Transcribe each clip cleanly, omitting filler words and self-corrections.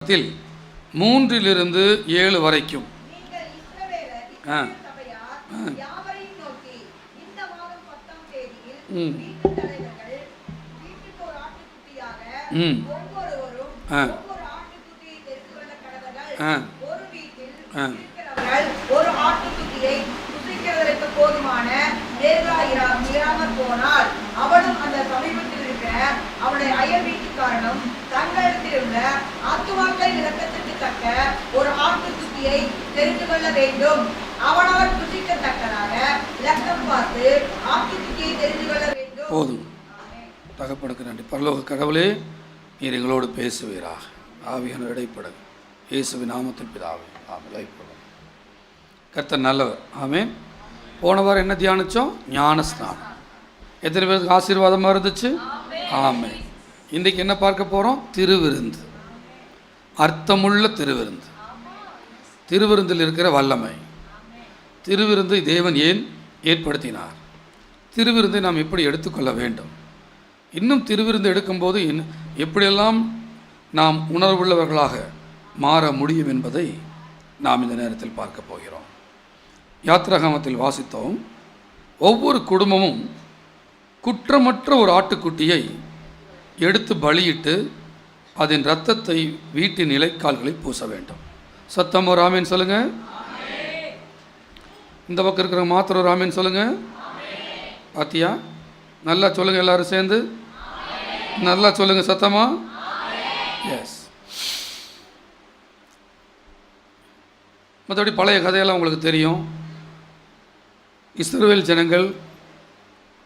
3 7 வரைக்கும் ஒரு ஆட்டுக்குட்டியை புசிக்கிறதற்கு போதுமான இராமற் போனால் அவனும் அந்த சமீபத்தில் இருக்கிற அவனுடைய அயல் வீட்டுக்காரனும் தங்களிடத்தில் உள்ள ஆத்துமாக்கள் இலக்கத்திற்கு தக்க ஒரு ஆட்டுக்குட்டியை தெரிந்து கொள்ள வேண்டும். அவனவர் புசிக்கத்தக்கதாக இலக்கம் பார்த்து ஆட்டுக்குட்டியை தெரிந்து கொள்ள வேண்டும். போதும். தகப்பனுக்கு நன்றி. பரலோக கடவுளே, நீர் எங்களோடு பேசுவீராக. ஆவியான இடைப்பட இயேசுவின் நாமத்தில் பிதாவே. ஆமென். கர்த்தர் நல்லவர். ஆமென். போன வாரம் என்ன தியானிச்சோம்? ஞான ஸ்நானம். எத்தனை பேருக்கு ஆசீர்வாதமாக இருந்துச்சு? ஆமென். இன்றைக்கு என்ன பார்க்க போகிறோம்? திருவிருந்து. அர்த்தமுள்ள திருவிருந்து. திருவிருந்தில் இருக்கிற வல்லமை. திருவிருந்தை தேவன் ஏன் ஏற்படுத்தினார்? திருவிருந்தை நாம் எப்படி எடுத்துக்கொள்ள வேண்டும்? இன்னும் திருவிருந்து எடுக்கும்போது எப்படியெல்லாம் நாம் உணர்வுள்ளவர்களாக மாற முடியும் என்பதை நாம் இந்த நேரத்தில் பார்க்க போகிறோம். யாத்திராகமத்தில் வாசித்தோம். ஒவ்வொரு குடும்பமும் குற்றமற்ற ஒரு ஆட்டுக்குட்டியை எடுத்து பலியிட்டு அதன் இரத்தத்தை வீட்டின் நிலைக்கால்களில் பூச வேண்டும். சத்தம் ஒரு ஆமேன் சொல்லுங்க. இந்த பக்கம் இருக்கிற மாத்திரம் ஒரு ஆமேன் சொல்லுங்க. பாத்தியா? நல்லா சொல்லுங்க. எல்லாரும் சேர்ந்து நல்லா சொல்லுங்க சத்தமா. எஸ். மற்றபடி பழைய கதையெல்லாம் உங்களுக்கு தெரியும். இஸ்ரவேல் ஜனங்கள்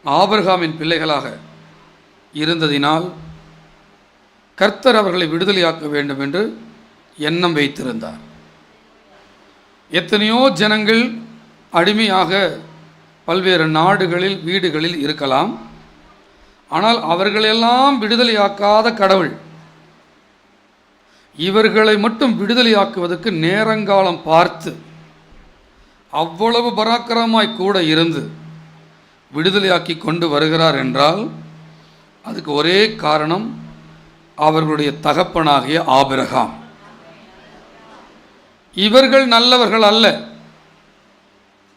ஆபிரகாமின் பிள்ளைகளாக இருந்ததினால் கர்த்தர் அவர்களை விடுதலையாக்க வேண்டும் என்று எண்ணம் வைத்திருந்தார். எத்தனையோ ஜனங்கள் அடிமையாக பல்வேறு நாடுகளில் வீடுகளில் இருக்கலாம். ஆனால் அவர்களெல்லாம் விடுதலையாக்காத கடவுள் இவர்களை மட்டும் விடுதலையாக்குவதற்கு நேரங்காலம் பார்த்து அவ்வளவு பராக்கிரமாய் கூட இருந்து விடுதலையாக்கி கொண்டு வருகிறார் என்றால் அதுக்கு ஒரே காரணம் அவர்களுடைய தகப்பனாகிய ஆபிரகாம். இவர்கள் நல்லவர்கள் அல்ல.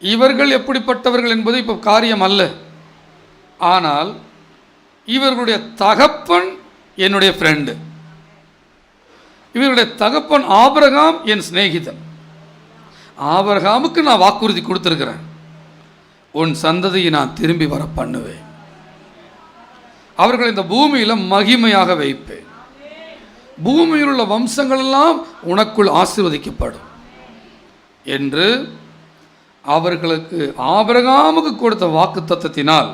இவர்கள் எப்படிப்பட்டவர்கள் என்பது இப்போ காரியம் அல்ல. ஆனால் இவர்களுடைய தகப்பன் என்னுடைய ஃப்ரெண்டு. இவருடைய தகப்பன் ஆபிரகாம் என் சிநேகிதன். ஆபிரகாமுக்கு நான் வாக்குறுதி கொடுத்துருக்கிறேன், உன் சந்ததியை நான் திரும்பி வர பண்ணுவேன், அவர்கள் இந்த பூமியில் மகிமையாக வைப்பேன், பூமியில் உள்ள வம்சங்கள் எல்லாம் உனக்குள் ஆசீர்வதிக்கப்படும் என்று அவர்களுக்கு ஆபிரகாமுக்கு கொடுத்த வாக்கு தத்தத்தினால்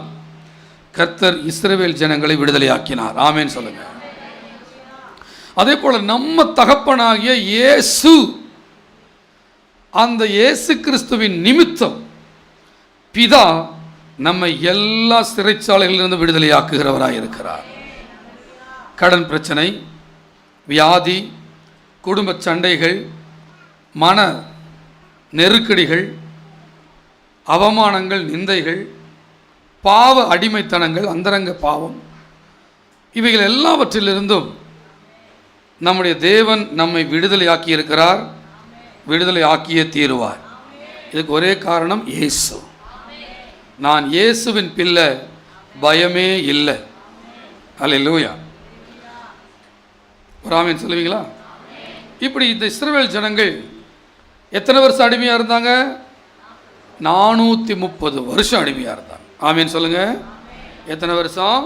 கர்த்தர் இஸ்ரவேல் ஜனங்களை விடுதலையாக்கினார். ஆமேன் சொல்லுங்க. அதே போல நம்ம தகப்பனாகிய இயேசு, அந்த இயேசு கிறிஸ்துவின் நிமித்தம் பிதா நம்மை எல்லா சிறைச்சாலைகளிலிருந்து விடுதலையாக்குகிறவராக இருக்கிறார். கடன் பிரச்சனை, வியாதி, குடும்ப சண்டைகள், மன நெருக்கடிகள், அவமானங்கள், நிந்தைகள், பாவ அடிமைத்தனங்கள், அந்தரங்க பாவம், இவைகள் எல்லாவற்றிலிருந்தும் நம்முடைய தேவன் நம்மை விடுதலையாக்கி இருக்கிறார், விடுதலை ஆக்கியே தீருவார். இதுக்கு ஒரே காரணம் இயேசு. நான் இயேசுவின் பிள்ளை, பயமே இல்லை. அல்லேலூயா. ஒரு ஆமீன் சொல்லுவீங்களா? இப்படி இந்த இஸ்ரவேல் ஜனங்கள் எத்தனை வருஷம் அடிமையாக இருந்தாங்க? 430 வருஷம் அடிமையாக இருந்தாங்க. ஆமீன் சொல்லுங்க. எத்தனை வருஷம்?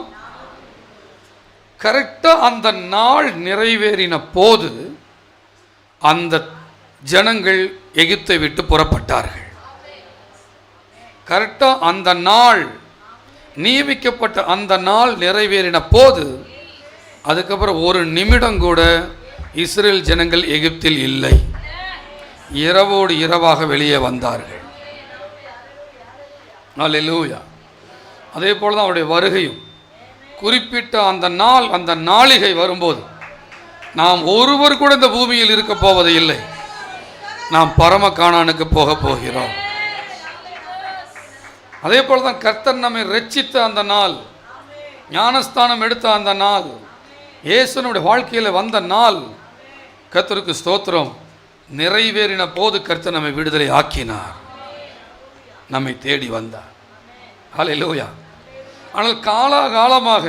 கரெக்டாக அந்த நாள் நிறைவேறின போது அந்த ஜனங்கள் எகிப்தை விட்டு புறப்பட்டார்கள். கரெக்டாக அந்த நாள் நியமிக்கப்பட்ட அந்த நாள் நிறைவேறின போது அதுக்கப்புறம் ஒரு நிமிடம் கூட இஸ்ரேல் ஜனங்கள் எகிப்தில் இல்லை. இரவோடு இரவாக வெளியே வந்தார்கள். அல்லேலூயா. அதே போல தான் அவருடைய வருகையும் குறிப்பிட்ட அந்த நாள், அந்த நாளிகை வரும்போது நாம் ஒருவர் கூட இந்த பூமியில் இருக்க போவது இல்லை. நாம் பரம கானானுக்கு போக போகிறோம். அதே போல தான் கர்த்தர் நம்மை ரட்சித்த அந்த நாள், ஞானஸ்தானம் எடுத்த அந்த நாள், இயேசுனுடைய வாழ்க்கையில் வந்த நாள், கர்த்தருக்கு ஸ்தோத்திரம். நிறைவேறின போது கர்த்தர் நம்மை விடுதலை ஆக்கினார், நம்மை தேடி வந்தார். ஹல்லேலூயா. ஆனால் காலாகாலமாக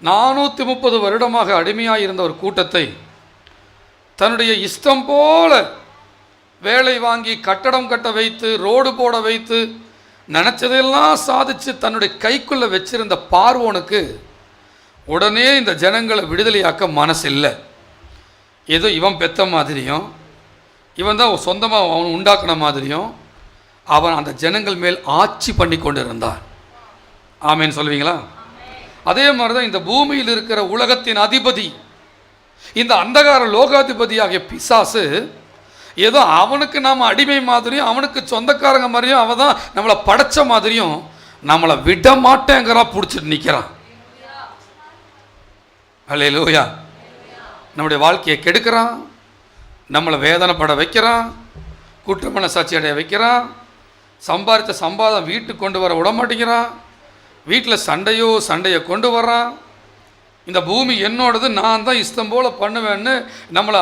430 வருடமாக அடிமையாக இருந்த ஒரு கூட்டத்தை தன்னுடைய இஷ்டம் போல வேலை வாங்கி கட்டடம் கட்ட வைத்து ரோடு போட வைத்து நினச்சதெல்லாம் சாதித்து தன்னுடைய கைக்குள்ளே வச்சிருந்த பார்வோனுக்கு உடனே இந்த ஜனங்களை விடுதலையாக்க மனசு இல்லை. ஏதோ இவன் பெத்த மாதிரியும் இவன் தான் சொந்தமாக அவன் உண்டாக்குன மாதிரியும் அவன் அந்த ஜனங்கள் மேல் ஆட்சி பண்ணி கொண்டு இருந்தான். ஆமேன்னு சொல்லுவீங்களா? அதே மாதிரி தான் இந்த பூமியில் இருக்கிற உலகத்தின் அதிபதி, இந்த அந்தகார லோகாதிபதியாகிய பிசாசு ஏதோ அவனுக்கு நாம் அடிமை மாதிரியும் அவனுக்கு சொந்தக்காரங்க மாதிரியும் அவன் தான் நம்மளை படைச்ச மாதிரியும் நம்மளை விட மாட்டேங்கிறான், பிடிச்சிட்டு நிற்கிறான். ஹல்லேலூயா. நம்முடைய வாழ்க்கையை கெடுக்கிறான், நம்மளை வேதனைப்பட வைக்கிறான், குற்றமன சாட்சி அடைய வைக்கிறான், சம்பாதித்த சம்பாதம் வீட்டுக்கு கொண்டு வர விட மாட்டேங்கிறான், வீட்டில் சண்டையை கொண்டு வர்றான். இந்த பூமி என்னோடது, நான் தான் இஷ்டம் போல் பண்ணுவேன்னு நம்மளை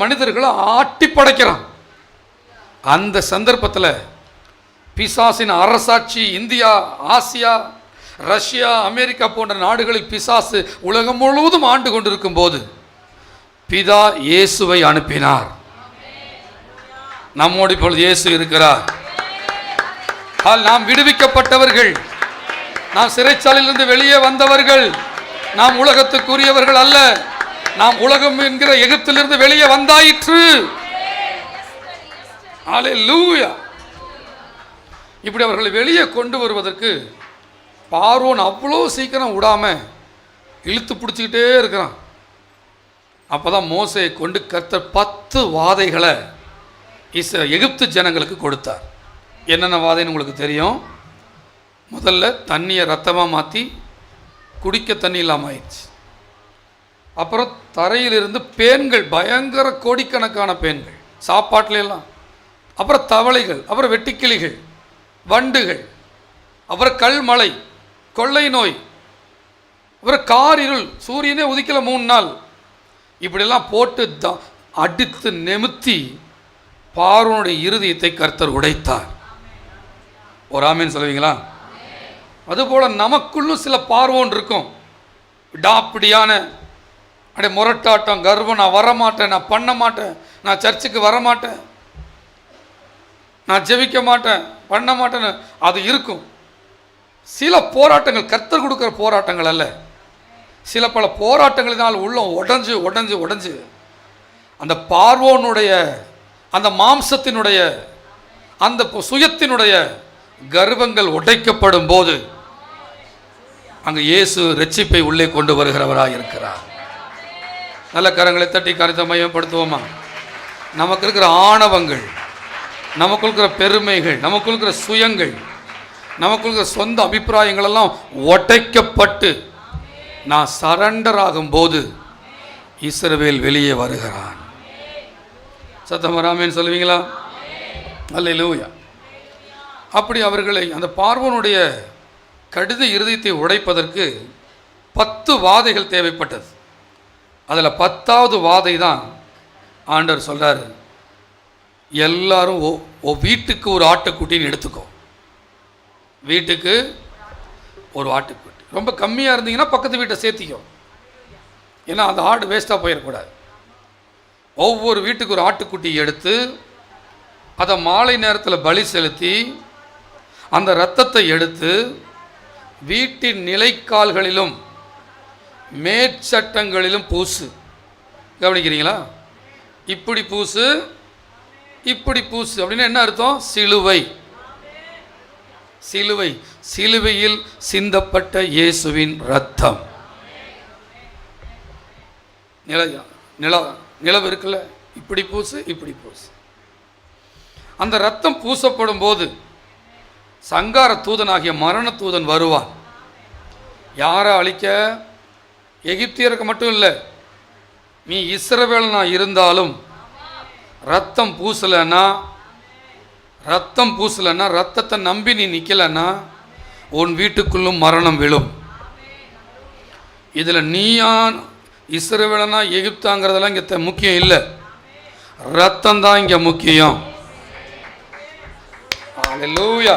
மனிதர்களை ஆட்டி படைக்கிறான். அந்த சந்தர்ப்பத்தில் பிசாசின் அரசாட்சி இந்தியா, ஆசியா, ரஷ்யா, அமெரிக்கா போன்ற நாடுகளில் பிசாசு உலகம் முழுவதும் ஆண்டு கொண்டிருக்கும் போது பிதா இயேசுவை அனுப்பினார். நம்மோடு இப்பொழுது இயேசு இருக்கிறார். நாம் விடுவிக்கப்பட்டவர்கள், நாம் சிறைச்சாலையிலிருந்து வெளியே வந்தவர்கள், நாம் உலகத்துக்குரியவர்கள் அல்ல, நாம் உலகம் என்கிற எகிப்திலிருந்து வெளியே வந்தாயிற்று. அல்லேலூயா. இப்படி அவர்களை வெளியே கொண்டு வருவதற்கு பார்வோன் அவ்வளோ சீக்கிரம் விடாம இழுத்து பிடிச்சிக்கிட்டே இருக்கிறான். அப்போதான் மோசேயை கொண்டு கர்த்தர் 10 வாதைகளை எகிப்து ஜனங்களுக்கு கொடுத்தார். என்னென்ன வாதைன்னு உங்களுக்கு தெரியும். முதல்ல தண்ணியை ரத்தமாக மாற்றி குடிக்க தண்ணி இல்லாமல் ஆயிடுச்சு. அப்புறம் தரையிலிருந்து பேன்கள், பயங்கர கோடிக்கணக்கான பேன்கள் சாப்பாட்டுல எல்லாம். அப்புறம் தவளைகள், அப்புறம் வெட்டுக்கிளிகள், வண்டுகள், அப்புறம் கல்மழை, கொள்ளை நோய், அப்புறம் காரிருள், சூரியனே உதிக்கல 3 நாள். இப்படியெல்லாம் போட்டு அடித்து நெமுத்தி பார்வோனுடைய இருதயத்தை கர்த்தர் உடைத்தார். ஒரு ஆமீன் சொல்லுவீங்களா? அதுபோல் நமக்குள்ளும் சில பார்வோன் இருக்கும். விடாப்பிடியான அப்படியே முரட்டாட்டம், கர்வம், நான் வரமாட்டேன், நான் பண்ண மாட்டேன், நான் சர்ச்சுக்கு வரமாட்டேன், நான் ஜெபிக்க மாட்டேன், பண்ண மாட்டேன்னு அது இருக்கும். சில போராட்டங்கள் கர்த்தர் கொடுக்குற போராட்டங்கள் அல்ல, சில பல போராட்டங்களினால் உள்ளம் உடஞ்சு உடஞ்சு உடஞ்சு அந்த பார்வோனுடைய அந்த மாம்சத்தினுடைய அந்த சுயத்தினுடைய கர்வங்கள் உடைக்கப்படும் போது அங்கு இயேசு ரட்சிப்பை உள்ளே கொண்டு வருகிறவராக இருக்கிறார். நல்ல கரங்களை தட்டி கருத்தை மையப்படுத்துவோமா? நமக்கு இருக்கிற ஆணவங்கள், நமக்கு இருக்கிற பெருமைகள், நமக்கு இருக்கிற சுயங்கள், நமக்கு இருக்கிற சொந்த அபிப்பிராயங்கள் எல்லாம் உடைக்கப்பட்டு நான் சரண்டர் ஆகும் போது இஸ்ரவேல் வெளியே வருகிறான். சத்தம் வராமேன்னு சொல்லுவீங்களா? அல்லேலூயா. அப்படி அவர்களை அந்த பார்வோனுடைய கடித இருதயத்தை உடைப்பதற்கு 10 வாதைகள் தேவைப்பட்டது. அதில் 10வது வாதை தான் ஆண்டவர் சொல்கிறார், எல்லாரும் வீட்டுக்கு ஒரு ஆட்டுக்குட்டின்னு எடுத்துக்கோ. வீட்டுக்கு ஒரு ஆட்டுக்குட்டி. ரொம்ப கம்மியாக இருந்தீங்கன்னா பக்கத்து வீட்டை சேர்த்திக்கோ, ஏன்னா அந்த ஆடு வேஸ்ட்டாக போயிடக்கூடாது. ஒவ்வொரு வீட்டுக்கு ஒரு ஆட்டுக்குட்டி எடுத்து அதை மாலை நேரத்தில் பலி செலுத்தி அந்த இரத்தத்தை எடுத்து வீட்டின் நிலைக்கால்களிலும் மேற்சட்டங்களிலும் பூசு. கவனிக்கிறீங்களா? இப்படி பூசு, இப்படி பூசு அப்படின்னா என்ன அர்த்தம்? சிலுவை. சிலுவை, சிலுவையில் சிந்தப்பட்ட இயேசுவின் இரத்தம். நிலவு இருக்குல்ல, இப்படி பூசு, இப்படி பூசு. அந்த இரத்தம் பூசப்படும் போது சங்கார தூதனாகிய மரண தூதன் வருவான். யாரை அழிக்க? எகிப்தியருக்கு மட்டும் இல்லை, நீ இஸ்ரவேலனா இருந்தாலும் ரத்தம் பூசலைன்னா, ரத்தத்தை நம்பி நீ நிற்கலைன்னா உன் வீட்டுக்குள்ளும் மரணம் விழும். இதில் இஸ்ரவேலனா எகிப்தாங்கிறதெல்லாம் இங்கே முக்கியம் இல்லை, ரத்தம் தான் இங்கே முக்கியம். அல்லேலூயா.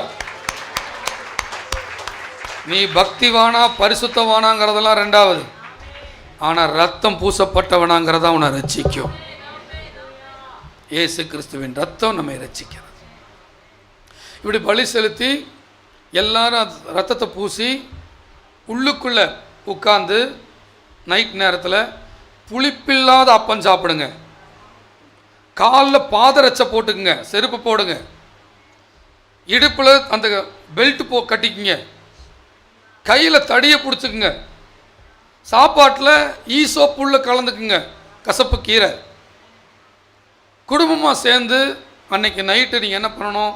நீ பக்திவானா பரிசுத்தவானாங்கிறதெல்லாம் ரெண்டாவது, ஆனால் ரத்தம் பூசப்பட்டவனாங்கிறதா உன்னை ரட்சிக்கும். இயேசு கிறிஸ்துவின் ரத்தம் நம்மை ரட்சிக்கிறது. இப்படி பலி செலுத்தி எல்லாரும் ரத்தத்தை பூசி உள்ளுக்குள்ளே உட்கார்ந்து நைட் நேரத்தில் புளிப்பில்லாத அப்பம் சாப்பிடுங்க. காலில் பாதரட்சை போட்டுக்குங்க, செருப்பு போடுங்க, இடுப்பில் அந்த பெல்ட் கட்டிக்குங்க, கையில் தடியை பிடிச்சிக்குங்க, சாப்பாட்டில் ஈசோப்புள்ள கலந்துக்குங்க, கசப்பு கீரை. குடும்பமாக சேர்ந்து அன்னைக்கு நைட்டு நீங்கள் என்ன பண்ணணும்,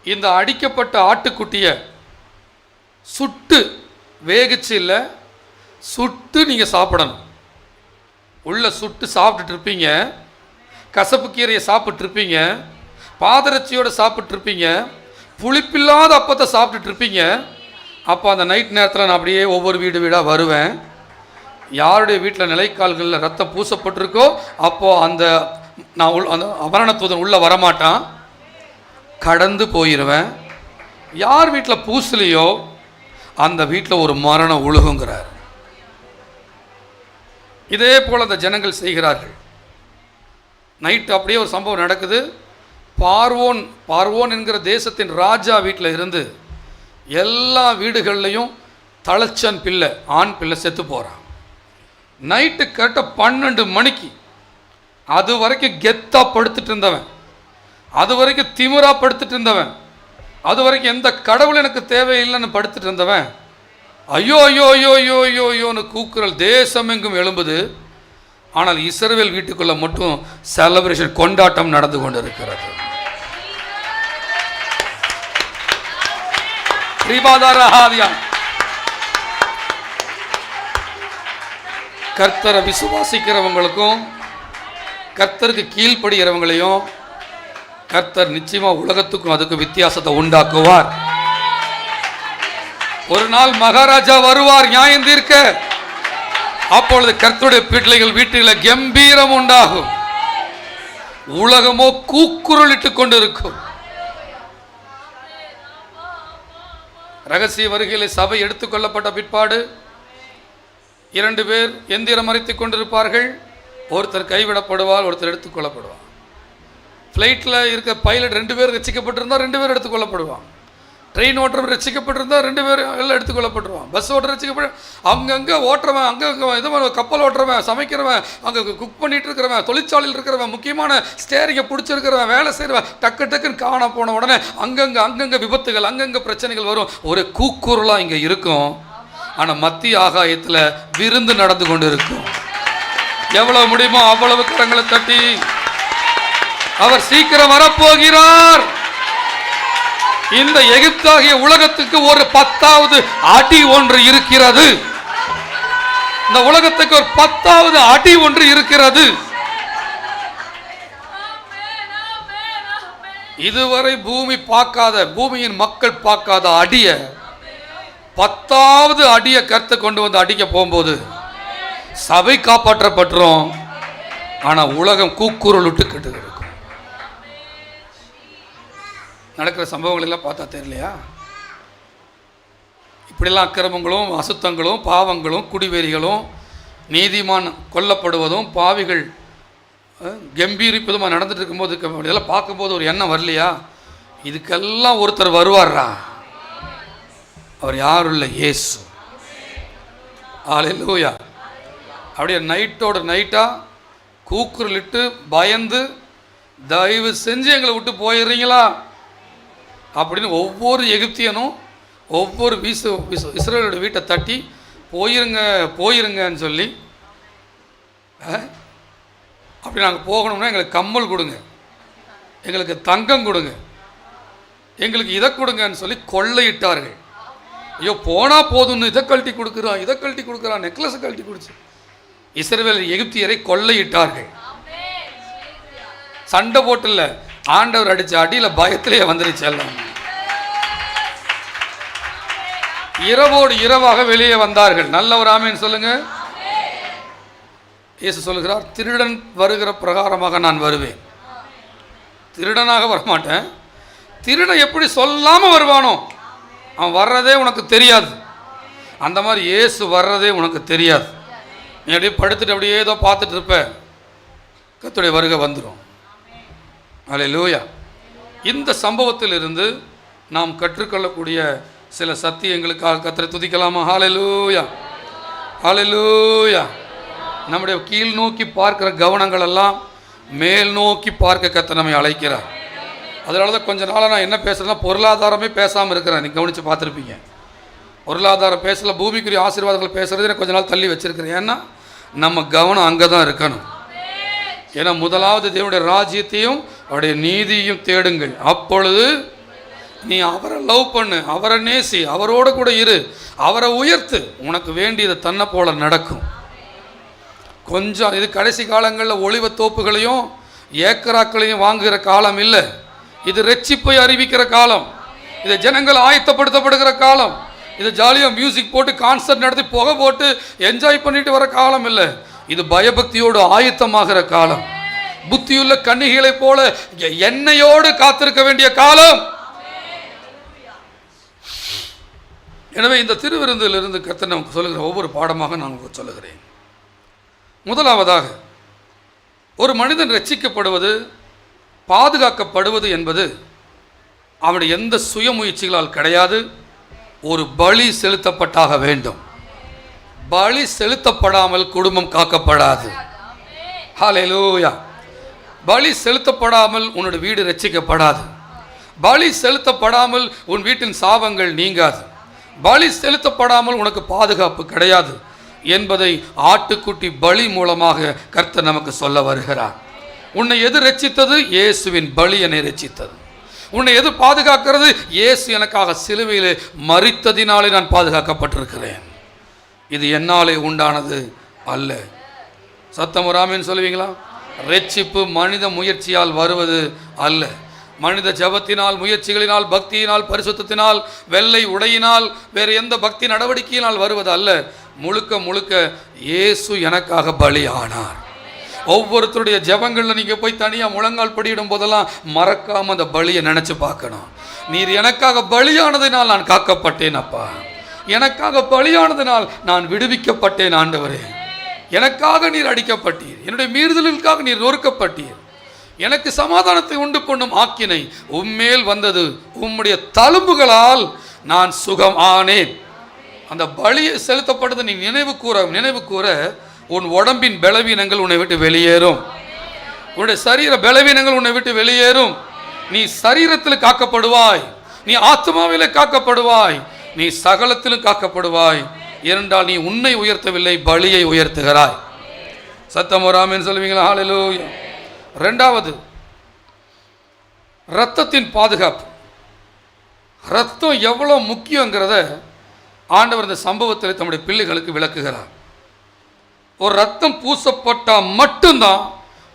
இந்த அடிக்கப்பட்ட ஆட்டுக்குட்டியை சுட்டு, வேகிச்சு இல்லை, சுட்டு நீங்கள் சாப்பிடணும். உள்ள சுட்டு சாப்பிட்டுட்டு இருப்பீங்க, கசப்பு கீரையை சாப்பிட்ருப்பீங்க, பாதரட்சியோடு சாப்பிட்ருப்பீங்க, புளிப்பில்லாத அப்பத்தை சாப்பிட்டுட்டு இருப்பீங்க. அப்போ அந்த நைட் நேரத்தில் நான் அப்படியே ஒவ்வொரு வீடாக வருவேன். யாருடைய வீட்டில் நிலைக்கால்களில் ரத்தம் பூசப்பட்டிருக்கோ அப்போது அந்த அமரண தூதன் உள்ளே வரமாட்டான், கடந்து போயிடுவேன். யார் வீட்டில் பூசலையோ அந்த வீட்டில் ஒரு மரணம் உழுகுங்கிறார். இதே போல் அந்த ஜனங்கள் செய்கிறார்கள். நைட்டு அப்படியே ஒரு சம்பவம் நடக்குது. பார்வோன் என்கிற தேசத்தின் ராஜா வீட்டில் இருந்து எல்லா வீடுகள்லையும் தலைச்சன் பிள்ளை, ஆண் பிள்ளை செத்து போகிறான். நைட்டு கரெக்டாக 12 மணிக்கு, அது வரைக்கும் கெத்தா படுத்துட்டு இருந்தவன், அது வரைக்கும் திமிரா படுத்துட்டு இருந்தவன், அது வரைக்கும் எந்த கடவுள் எனக்கு தேவையில்லைன்னு படுத்துட்டு இருந்தவன், ஐயோ ஐயோ ஐயோ ஐயோ ஐயோ ஐயோன்னு கூக்குரல் தேசம் எங்கும் எழும்புது. ஆனால் இஸ்ரவேல் வீட்டுக்குள்ள மட்டும் செலிப்ரேஷன், கொண்டாட்டம் நடந்து கொண்டு இருக்கிறது. கர்த்தரை விசுவாசிக்கிறவங்களுக்கும் கர்த்தருக்கு கீழ்ப்படுகிறவங்களையும் கர்த்தர் நிச்சயமா உலகத்துக்கும் அதுக்கு வித்தியாசத்தை உண்டாக்குவார். ஒரு நாள் மகாராஜா வருவார் நியாயம் தீர்க்க. அப்பொழுது கர்த்தருடைய பிள்ளைகள் வீட்டில் கம்பீரம் உண்டாகும். உலகமோ கூக்குரலிட்டு கொண்டிருக்கும். ரகசிய வருகையில் சபை எடுத்துக்கொள்ளப்பட்ட பிற்பாடு 2 பேர் எந்திரம் மறைத்துக் கொண்டிருப்பார்கள். ஒருத்தர் கைவிடப்படுவார், ஒருத்தர் எடுத்துக்கொள்ளப்படுவார். ஃப்ளைட்டில் இருக்க பைலட் 2 பேர் ரசிக்கப்பட்டிருந்தால் 2 பேர் எடுத்துக்கொள்ளப்படுவான். ட்ரெயின் ஓட்டுறவன் ரசிக்கப்பட்டிருந்தால் 2 பேர் எல்லாம் எடுத்துக்கொள்ளப்பட்டுருவான். பஸ் ஓட்டுற ரசிக்கப்பட்டு அங்கங்கே ஓட்டுறவன், அங்கங்கே இது கப்பல் ஓட்டுறவன், சமைக்கிறவன், அங்கே குக் பண்ணிட்டு இருக்கிறவன், தொழிற்சாலையில் இருக்கிறவன், முக்கியமான ஸ்டேரிங்கை பிடிச்சிருக்கிறவன், வேலை செய்கிறவன் டக்குன்னு காண போன உடனே அங்கங்கே விபத்துகள், அங்கங்கே பிரச்சனைகள் வரும். ஒரு கூக்குரலாக இங்கே இருக்கும். ஆனால் மத்திய ஆகாயத்தில் விருந்து நடந்து கொண்டு இருக்கும். எவ்வளவு முடியுமோ அவ்வளவு கரங்களை தட்டி அவர் சீக்கிரம் வரப்போகிறார். இந்த எகிப்தாகிய உலகத்துக்கு ஒரு 10வது அடி ஒன்று இருக்கிறது. இந்த உலகத்துக்கு ஒரு 10வது அடி ஒன்று இருக்கிறது. இதுவரை பூமி பார்க்காத, பூமியின் மக்கள் பார்க்காத அடிய 10வது அடியை கர்த்த கொண்டு வந்து அடிக்க போகும்போது சபை காப்பாற்றப்பட்டுரும். ஆனா உலகம் கூக்குரல் விட்டு கெட்டு இருக்கும். நடக்கிற சம்பவங்கள் எல்லாம் பார்த்தா தெரியலையா? இப்படிலாம் அக்கிரமங்களும் அசுத்தங்களும் பாவங்களும் குடிவெறிகளும் நீதிமான் கொல்லப்படுவதும் பாவிகள் கம்பீரிப்பதுமாக நடந்துட்டு இருக்கும்போது இதெல்லாம் பார்க்கும்போது ஒரு எண்ணம் வரலையா? இதுக்கெல்லாம் ஒருத்தர் வருவார்ரா. அவர் யாரும் இல்லை, இயேசு. அல்லேலூயா. அப்படியே நைட்டோட நைட்டாக கூக்குரலிட்டு பயந்து தயவு செஞ்சு எங்களை விட்டு போயிடுறீங்களா அப்படின்னு ஒவ்வொரு எகிப்தியனும் ஒவ்வொரு இஸ்ரவேலோட வீட்டை தட்டி போயிருங்கன்னு சொல்லி, அப்படி நாங்கள் போகணும்னா எங்களுக்கு கம்மல் கொடுங்க, எங்களுக்கு தங்கம் கொடுங்க, எங்களுக்கு இதை கொடுங்கன்னு சொல்லி கொள்ளையிட்டார்கள். ஐயோ போனால் போதும்னு இதை கழட்டி கொடுக்குறான் நெக்லஸை கழட்டி கொடுத்து இஸ்ரவேல் எகிப்தியரை கொள்ளையிட்டார்கள். சண்டை போட்டுல ஆண்டவர் அடிச்ச அடியில் பயத்திலேயே வந்துருச்சு எல்லாம். இரவோடு இரவாக வெளியே வந்தார்கள். நல்ல ஒரு ஆமேன் சொல்லுங்க. இயேசு சொல்கிறார், திருடன் வருகிற பிரகாரமாக நான் வருவேன். திருடனாக வரமாட்டேன். திருடன் எப்படி சொல்லாமல் வருவானோ, அவன் வர்றதே உனக்கு தெரியாது. அந்த மாதிரி இயேசு வர்றதே உனக்கு தெரியாது. நீ அப்படியே படுத்துட்டு அப்படியே ஏதோ பார்த்துட்டு இருப்ப, கர்த்தருடைய வருகை வந்துடும். அல்லேலூயா. இந்த சம்பவத்திலிருந்து நாம் கற்றுக்கொள்ளக்கூடிய சில சத்தியங்களுக்காக கர்த்தரை துதிக்கலாமா? ஹல்லேலூயா, ஹல்லேலூயா. நம்முடைய கீழ் நோக்கி பார்க்கிற கவனங்கள் எல்லாம் மேல் நோக்கி பார்க்க கர்த்தர் நம்மை அழைக்கிறார். அதனால தான் கொஞ்ச நாளாக நான் என்ன பேசுகிறேன்னா பொருளாதாரமே பேசாமல் இருக்கிறேன். நீங்கள் கவனித்து பார்த்துருப்பீங்க. பொருளாதாரம் பேசல, பூமிக்குரிய ஆசீர்வாதங்கள் பேசுகிறது எனக்கு கொஞ்ச நாள் தள்ளி வச்சிருக்கிறேன். ஏன்னா நம்ம கவனம் அங்கே தான் இருக்கணும். ஏன்னா முதலாவது தேவனுடைய ராஜ்யத்தையும் அவருடைய நீதியையும் தேடுங்கள், அப்பொழுது நீ அவரை லவ் பண்ணு, அவரை நேசி, அவரோடு கூட இரு, அவரை உயர்த்து, உனக்கு வேண்டியது தன்னை போல நடக்கும். கொஞ்சம் இது கடைசி காலங்களில் ஒளிவ தோப்புகளையும் ஏக்கராக்களையும் வாங்குகிற காலம் இல்லை. இது ரட்சிப்பை அறிவிக்கிற காலம். இது ஜனங்கள் ஆயத்தப்படுத்தப்படுகிற காலம். இது ஜாலியாக மியூசிக் போட்டு கான்சர்ட் நடத்தி புகை போட்டு என்ஜாய் பண்ணிட்டு வர காலம் இல்லை. இது பயபக்தியோடு ஆயத்தமாகிற காலம். புத்தியுள்ள கன்னிகளை போல எண்ணெயோடு காத்திருக்க வேண்டிய காலம். எனவே இந்த திருவிருந்திலிருந்து கர்த்தர் நமக்கு சொல்லுகிற ஒவ்வொரு பாடமாக நான் உங்களுக்கு சொல்லுகிறேன். முதலாவதாக, ஒரு மனிதன் ரட்சிக்கப்படுவது, பாதுகாக்கப்படுவது என்பது அவனுடைய எந்த சுயமுயற்சிகளால் கிடையாது. ஒரு பலி செலுத்தப்பட்டாக வேண்டும். பலி செலுத்தப்படாமல் குடும்பம் காக்கப்படாது. ஹல்லேலூயா. பலி செலுத்தப்படாமல் உன்னுடைய வீடு ரட்சிக்கப்படாது. பலி செலுத்தப்படாமல் உன் வீட்டின் சாபங்கள் நீங்காது. பலி செலுத்தப்படாமல் உனக்கு பாதுகாப்பு கிடையாது என்பதை ஆட்டுக்குட்டி பலி மூலமாக கர்த்தர் நமக்கு சொல்ல வருகிறார். உன்னை எது ரட்சித்தது? இயேசுவின் பலி என்னை ரட்சித்தது. உன்னை எது பாதுகாக்கிறது? இயேசு எனக்காக சிலுவையிலே மரித்ததினாலே நான் பாதுகாக்கப்பட்டிருக்கிறேன். இது என்னாலே உண்டானது அல்ல. சத்தம் வராமன்னு சொல்லுவீங்களா? ரட்சிப்பு மனித முயற்சியால் வருவது அல்ல. மனித ஜபத்தினால், முயற்சிகளினால், பக்தியினால், பரிசுத்தத்தினால், வெள்ளை உடையினால், வேறு எந்த பக்தி நடவடிக்கையினால் வருவது அல்ல. முழுக்க முழுக்க இயேசு எனக்காக பலியானார். ஒவ்வொருத்தருடைய ஜபங்களில் நீங்கள் போய் தனியாக முழங்கால் படியிடும் போதெல்லாம் மறக்காமல் அந்த பலியை நினச்சி பார்க்கணும். நீர் எனக்காக பலியானதினால் நான் காக்கப்பட்டேன் அப்பா. எனக்காக பலியானதினால் நான் விடுவிக்கப்பட்டேன் ஆண்டவரே. எனக்காக நீர் அடிக்கப்பட்டீர். என்னுடைய மீறுதலுக்காக நீர் நொறுக்கப்பட்டீர். எனக்கு சமாதானத்தை உண்டு பண்ணும் ஆக்கினை உம்மேல் வந்தது. உம்முடைய தழும்புகளால் நான் சுகம் ஆனேன். அந்த பலியை செலுத்தப்பட்டது நீ நினைவு கூற உன் உடம்பின் பலவீனங்கள் உன்னை விட்டு வெளியேறும். உன்னுடைய சரீர பலவீனங்கள் உன்னை விட்டு வெளியேறும். நீ சரீரத்தில் காக்கப்படுவாய், நீ ஆத்மாவிலே காக்கப்படுவாய், நீ சகலத்திலும் காக்கப்படுவாய். ஏனென்றால் நீ உன்னை உயர்த்தவில்லை, பலியை உயர்த்துகிறாய். சத்தம் வராமன்னு சொல்லுவீங்களா? ஹல்லேலூயா. ரெண்டாவது, இரத்தத்தின் பாதுகாப்பு. இரத்தம் எவ்வளோ முக்கியங்கிறத ஆண்டவர் இந்த சம்பவத்தில் தம்முடைய பிள்ளைகளுக்கு விளக்குகிறார். ஒரு ரத்தம் பூசப்பட்டால் மட்டும்தான்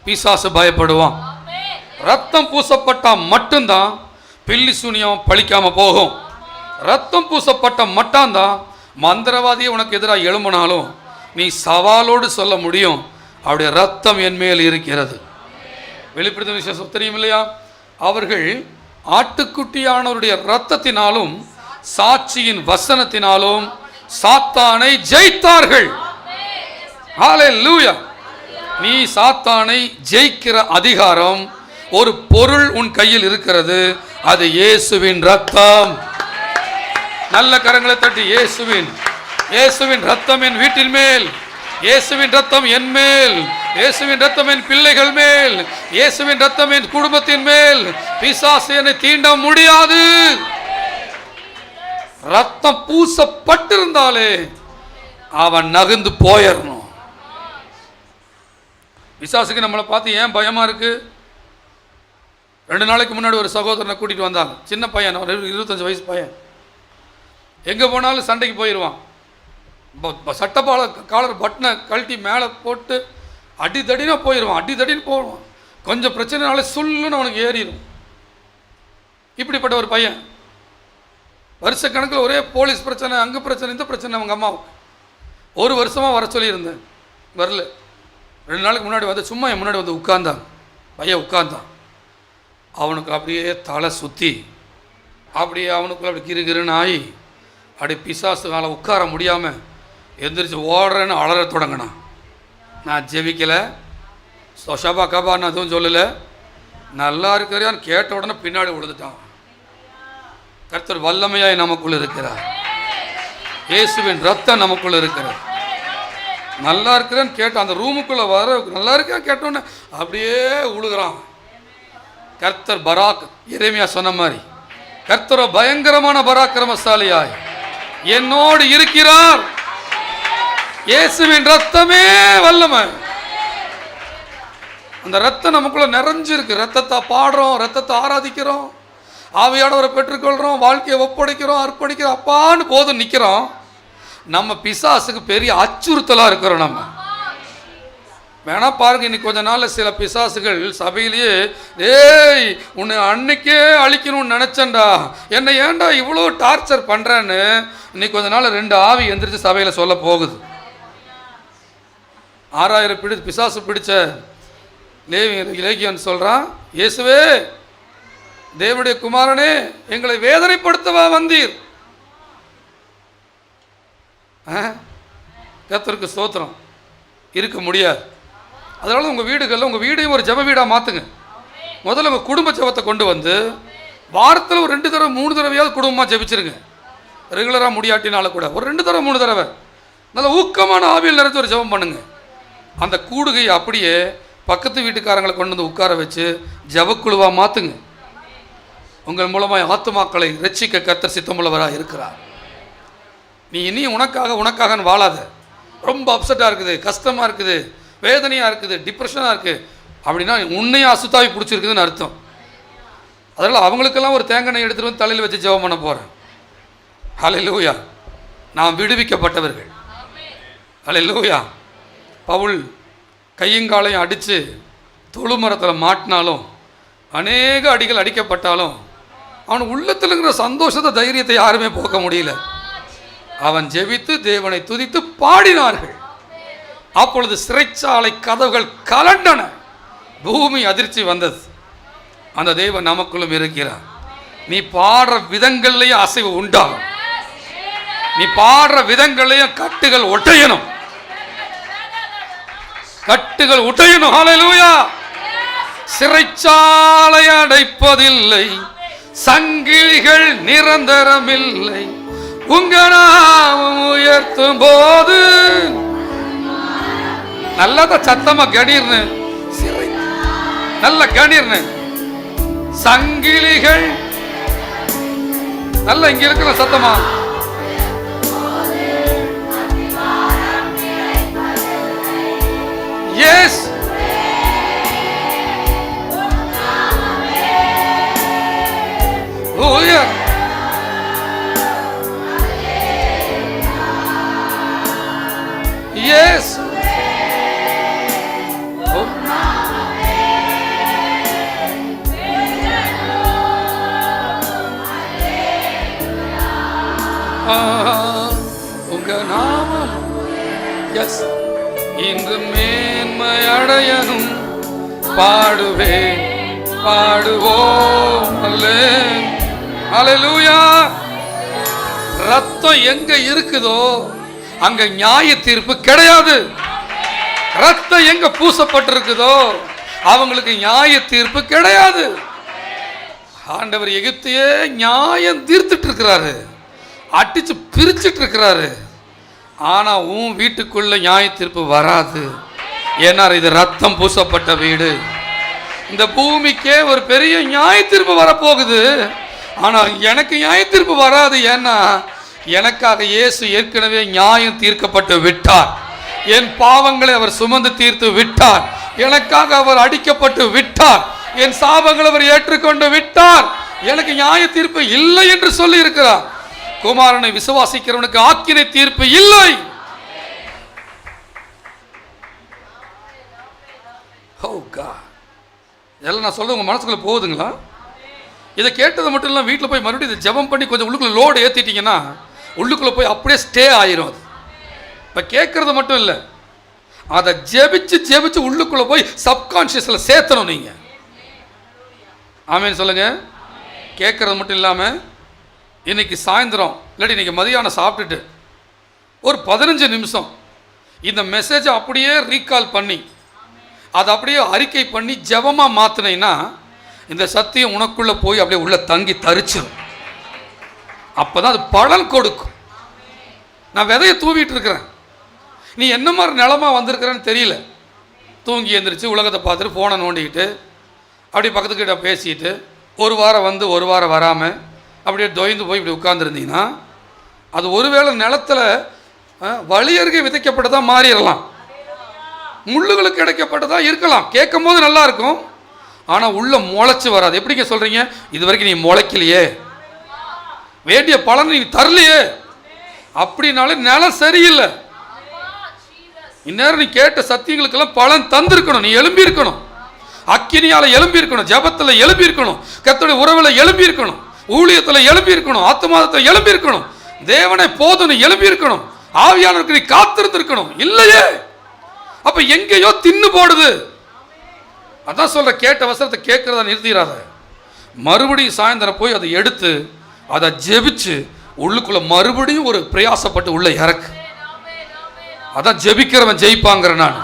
பிசாசு பயப்படுவான். ரத்தம் பூசப்பட்டால் மட்டும்தான் பில்லி சூனியம் பழிக்காம போகும். ரத்தம் பூசப்பட்ட மட்டும்தான் மந்திரவாதியை உனக்கு எதிராக எழும்பினாலும் நீ சவாலோடு சொல்ல முடியும், அவருடைய ரத்தம் என் மேல் இருக்கிறது. வெளிப்படுத்தும் விசேஷம் தெரியும் இல்லையா? அவர்கள் ஆட்டுக்குட்டியானவருடைய இரத்தத்தினாலும் சாட்சியின் வசனத்தினாலும் சாத்தானை ஜெயித்தார்கள். ஹல்லேலூயா. நீ சாத்தானை ஜெயிக்கிற அதிகாரம், ஒரு பொருள் உன் கையில் இருக்கிறது, அது இயேசுவின் ரத்தம். நல்ல கரங்களை தட்டி இயேசுவின் ரத்தம் என் வீட்டின் மேல், இயேசுவின் ரத்தம் என் மேல், இயேசுவின் ரத்தம் என் பிள்ளைகள் மேல், இயேசுவின் ரத்தம் என் குடும்பத்தின் மேல். பிசாசு என்னை தீண்ட முடியாது. ரத்தம் பூசப்பட்டிருந்தாலே அவன் நகர்ந்து போயிடணும். பிசாசுக்கு நம்மளை பார்த்து ஏன் பயமா இருக்கு? 2 நாளைக்கு முன்னாடி ஒரு சகோதரனை கூட்டிட்டு வந்தாங்க. சின்ன பையன், ஒரு 25 வயசு பையன். எங்கே போனாலும் சண்டைக்கு போயிடுவான். சட்டப்பால காலர் பட்டனை கழட்டி மேலே போட்டு அடித்தடினா போயிடுவான். அடித்தடின்னு போடுவான். கொஞ்சம் பிரச்சனைனால சொல்லுன்னு அவனுக்கு ஏறிடும். இப்படிப்பட்ட ஒரு பையன் வருஷக்கணக்கில் ஒரே போலீஸ் பிரச்சனை, அங்கே பிரச்சனை, இந்த பிரச்சனை. அவங்க அம்மாவுக்கு 1 வருஷமாக வர சொல்லியிருந்தேன், வரல. 2 நாளைக்கு முன்னாடி வந்து சும்மா என் முன்னாடி வந்து உட்கார்ந்தான். பையன் உட்கார்ந்தான். அவனுக்கு அப்படியே தலை சுற்றி அப்படியே அவனுக்குள்ள அப்படி கிருகிருன்னு ஆகி அப்படி பிசாசு காலை உட்கார முடியாமல் எந்திரிச்சு ஓடுறேன்னு அலற தொடங்கினான். நான் ஜெபிக்கலை, சொஷபா கபான்னு அதுவும் சொல்லலை. நல்லா இருக்கிறான்னு கேட்ட உடனே பின்னாடி விழுந்துட்டான். கர்த்தர் வல்லமையாய் நமக்குள்ள இருக்கிறார். இயேசுவின் ரத்தம் நமக்குள்ள இருக்கிறார். நல்லா இருக்கிறேன்னு கேட்ட அந்த ரூமுக்குள்ளே வர நல்லா இருக்கிறேன்னு கேட்டோன்னே அப்படியே உழுகிறான். கர்த்தர் பராக், எரேமியா சொன்ன மாதிரி கர்த்தரோ பயங்கரமான பராக்கிரமசாலியாய் என்னோடு இருக்கிறார். இயேசுவின் ரத்தமே வல்லமை. அந்த ரத்தம் நமக்குள்ள நிறைஞ்சிருக்கு. ரத்தத்தை பாடுறோம், ரத்தத்தை ஆராதிக்கிறோம், ஆவியானவரை பெற்றுக்கொள்கிறோம், வாழ்க்கையை ஒப்படைக்கிறோம், அர்ப்பணிக்கிறோம், அப்பான்னு போதும் நிற்கிறோம். நம்ம பிசாசுக்கு பெரிய அச்சுறுத்தலாக இருக்கிறோம். நம்ம வேணா பாருங்க, இன்னைக்கு கொஞ்ச நாள் சில பிசாசுகள் சபையிலேயே, ஏய் உன்னை அன்னைக்கே அழிக்கணும்னு நினச்சேன்டா, என்னை ஏன்டா இவ்வளோ டார்ச்சர் பண்ணுறேன்னு இன்னைக்கு கொஞ்ச நாள் 2 ஆவி எந்திரிச்சு சபையில் சொல்ல போகுது. 6000 பிசாசு பிடிச்ச லேகியன் சொல்கிறான், இயேசுவே தேவனுடைய குமாரனே எங்களை வேதனைப்படுத்தவா வந்தீர். கர்த்தருக்கு ஸ்தோத்திரம். இருக்க முடியாது. அதனால உங்கள் வீடுகளில் உங்கள் வீடையும் ஒரு ஜெப வீடாக மாற்றுங்க. முதல்ல உங்கள் குடும்ப ஜெபத்தை கொண்டு வந்து வாரத்தில் ஒரு 2 தடவை 3 தடவையாவது குடும்பமாக ஜெபிச்சிருங்க. ரெகுலராக முடியாட்டினால கூட ஒரு 2 தடவை 3 தடவை நல்ல ஊக்கமான ஆவியில் நிறைஞ்ச ஒரு ஜெபம் பண்ணுங்க. அந்த கூடுகை அப்படியே பக்கத்து வீட்டுக்காரங்களை கொண்டு வந்து உட்கார வச்சு ஜெபக்குழுவாக மாற்றுங்க. உங்கள் மூலமாக ஆத்துமாக்களை ரட்சிக்க கர்த்தர் சித்தமுள்ளவராக இருக்கிறார். நீ இனியும் உனக்காகன்னு வாழாத. ரொம்ப அப்செட்டாக இருக்குது, கஷ்டமாக இருக்குது, வேதனையாக இருக்குது, டிப்ரெஷனாக இருக்குது அப்படின்னா உன்னையும் அசுத்தாவி பிடிச்சிருக்குதுன்னு அர்த்தம். அதனால் அவங்களுக்கெல்லாம் ஒரு தேங்காய் எண்ணெய் எடுத்துகிட்டு வந்து தலையில் வச்சு ஜெபம் பண்ண போகிறேன். ஹல்லேலூயா. நாம் விடுவிக்கப்பட்டவர்கள். ஹல்லேலூயா. பவுல் கையங்காலையும் அடித்து தொழுமரத்தில் மாட்டினாலும் அநேக அடிகள் அடிக்கப்பட்டாலும் அவன் உள்ளத்தில் இருக்கிற சந்தோஷத்தை தைரியத்தை யாருமே போக்க முடியல. அவன் ஜெபித்து தேவனை துதித்து பாடினார்கள். அப்பொழுது சிறைச்சாலை கதவுகள் கலண்டன, பூமி அதிர்ச்சி வந்தது. அந்த தேவன் நமக்குள்ளும் இருக்கிறார். நீ பாடுற விதங்கள்லையும் அசைவு உண்டாகும். நீ பாடுற விதங்கள்லையும் கட்டுகள் ஒட்டையணும், கட்டுகள் ஒட்டையணும். ஹல்லேலூயா. சிறைச்சாலை அடைப்பதில்லை, சங்கிலிகள் நிரந்தரமில்லை, உங்க நாமம் உயர்த்தும் போது நல்லதா சத்தமா கணீர்னு, நல்ல கணீர்னு, சங்கிலிகள் நல்ல இங்க இருக்கிற சத்தமா. எஸ் உயர் Yes. உங்க நாமம் எஸ் இன்று மேன்மை அடையணும், பாடுவேன் பாடுவோம். ஹல்லேலூயா. ரத்தம் எங்க இருக்குதோ அங்க நியாய தீர்ப்பு கிடையாது. ரத்தம் எங்க பூசப்பட்டிருக்குதோ அவங்களுக்கு நியாய தீர்ப்பு கிடையாது. ஆண்டவர் எகிப்தையே நியாயம் தீர்த்துட்டு இருக்கிறாரு, அடிச்சு பிரிச்சுட்டு இருக்கிறாரு. ஆனா உன் வீட்டுக்குள்ள நியாய தீர்ப்பு வராது. ஏன்னா இது ரத்தம் பூசப்பட்ட வீடு. இந்த பூமிக்கே ஒரு பெரிய நியாய தீர்ப்பு வரப்போகுது. ஆனா எனக்கு நியாய தீர்ப்பு வராது. ஏன்னா எனக்காக இயேசு ஏற்கனவே நியாயம் தீர்க்கப்பட்டு விட்டார். என் பாவங்களை அவர் சுமந்து தீர்த்து விட்டார். எனக்காக அவர் அடிக்கப்பட்டு விட்டார். என் சாபங்களை அவர் ஏற்றுக்கொண்டு விட்டார். எனக்கு நியாய தீர்ப்பு இல்லை என்று சொல்லி இருக்கிறார். குமாரனை விசுவாசிக்கிறவனுக்கு ஆக்கினை தீர்ப்பு இல்லை. இதெல்லாம் நான் சொல்றது உங்க மனசுக்குள்ள போகுதுங்களா? இதை கேட்டது மட்டும் இல்லை, வீட்டில் போய் மறுபடியும் இதை ஜெபம் பண்ணி கொஞ்சம் உள்ளுக்குள்ள லோடு ஏற்றிட்டீங்கன்னா உள்ளுக்குள்ளே போய் அப்படியே ஸ்டே ஆயிரும். அது இப்போ கேட்குறது மட்டும் இல்லை, அதை ஜெபிச்சு ஜெபிச்சு உள்ளுக்குள்ள போய் சப்கான்ஷியஸ்ல சேர்த்தணும் நீங்க. ஆமேன்னு சொல்லுங்க. கேட்கறது மட்டும் இல்லாமல் இன்னைக்கு சாயந்தரம் இல்லாட்டி இன்னைக்கு மதியானம் சாப்பிட்டுட்டு ஒரு 15 நிமிஷம் இந்த மெசேஜை அப்படியே ரீகால் பண்ணி அதை அப்படியே அறிக்கை பண்ணி ஜெபமாக மாற்றினீங்கன்னா இந்த சத்தியம் உனக்குள்ளே போய் அப்படியே உள்ள தங்கி தரிச்சிடும். அப்போ தான் அது பலன் கொடுக்கும். நான் விதையை தூவிட்டு இருக்கிறேன், நீ என்ன மாதிரி நிலமா வந்திருக்கிறேன்னு தெரியல. தூங்கி எழுந்திரிச்சு உலகத்தை பார்த்துட்டு ஃபோனை நோண்டிக்கிட்டு அப்படி பக்கத்துக்கிட்ட பேசிட்டு ஒரு வாரம் வந்து ஒரு வாரம் வராமல் அப்படியே தொய்ந்து போய் இப்படி உட்கார்ந்துருந்தீங்கன்னா அது ஒருவேளை நிலத்தில் வழியருகே விதைக்கப்பட்டதாக மாறிடலாம், முள்ளுகளுக்கு கிடைக்கப்பட்டதாக இருக்கலாம். கேட்கும் போது நல்லா இருக்கும், ஆனால் உள்ள முளைச்சி வராது. எப்படிங்க சொல்கிறீங்க? இது வரைக்கும் நீ முளைக்கலையே, வேண்டிய பலன் நீ தரலையே, அப்படின்னாலே நிலம் சரியில்லை. இந்நேரம் நீ கேட்ட சத்தியங்களுக்கெல்லாம் பலன் தந்திருக்கணும், நீ எழும்பி இருக்கணும், அக்கினியால எழும்பி இருக்கணும், ஜபத்தில் எழும்பி இருக்கணும், கர்த்தருடைய உறவில் எழும்பி இருக்கணும், ஊழியத்தில் எழும்பி இருக்கணும், ஆத்துமாதத்தில் எழும்பி இருக்கணும், தேவனை போதும் எழும்பி இருக்கணும், ஆவியானவருக்கு நீ காத்திருந்திருக்கணும். இல்லையே, அப்ப எங்கேயோ தின்னு போடுது. அதான் சொல்ற, கேட்ட வசனத்தை கேட்கறத நிறுத்திடாத. மறுபடியும் சாயந்தரம் போய் அதை எடுத்து அதை ஜெபிச்சு உள்ளுக்குள்ள மறுபடியும் ஒரு பிரயாசப்பட்டு உள்ள இறக்கு. அதான் ஜெபிக்கிறவன் ஜெயிப்பாங்கிற நான்,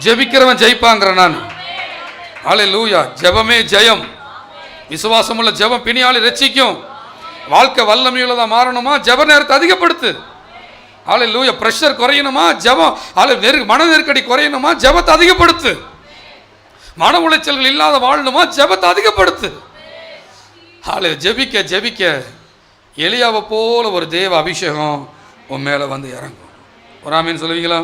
ஜெபிக்கிறவன் ஜெயிப்பாங்கிற நான். ஹல்லேலூயா. ஜெபமே ஜெயம். விசுவாசமுள்ள ஜெபம் பிணியாளி ரட்சிக்கும். வாழ்க்கை வல்லமையுள்ளதா மாறணுமா, ஜெப நேரத்தை அதிகப்படுத்து. ஹல்லேலூயா. பிரஷர் குறையணுமா, ஜெபம். மன நெருக்கடி குறையணுமா, ஜெபத்தை அதிகப்படுத்து. மன உளைச்சல்கள் இல்லாத வாழணுமா, ஜெபத்தை அதிகப்படுத்து. ஜெபிக்க ஜெபிக்க எலியாவை போல ஒரு தேவ அபிஷேகம் உன் மேல வந்து இறங்கும். ஒரு ஆமீன் சொல்லுவீங்களா?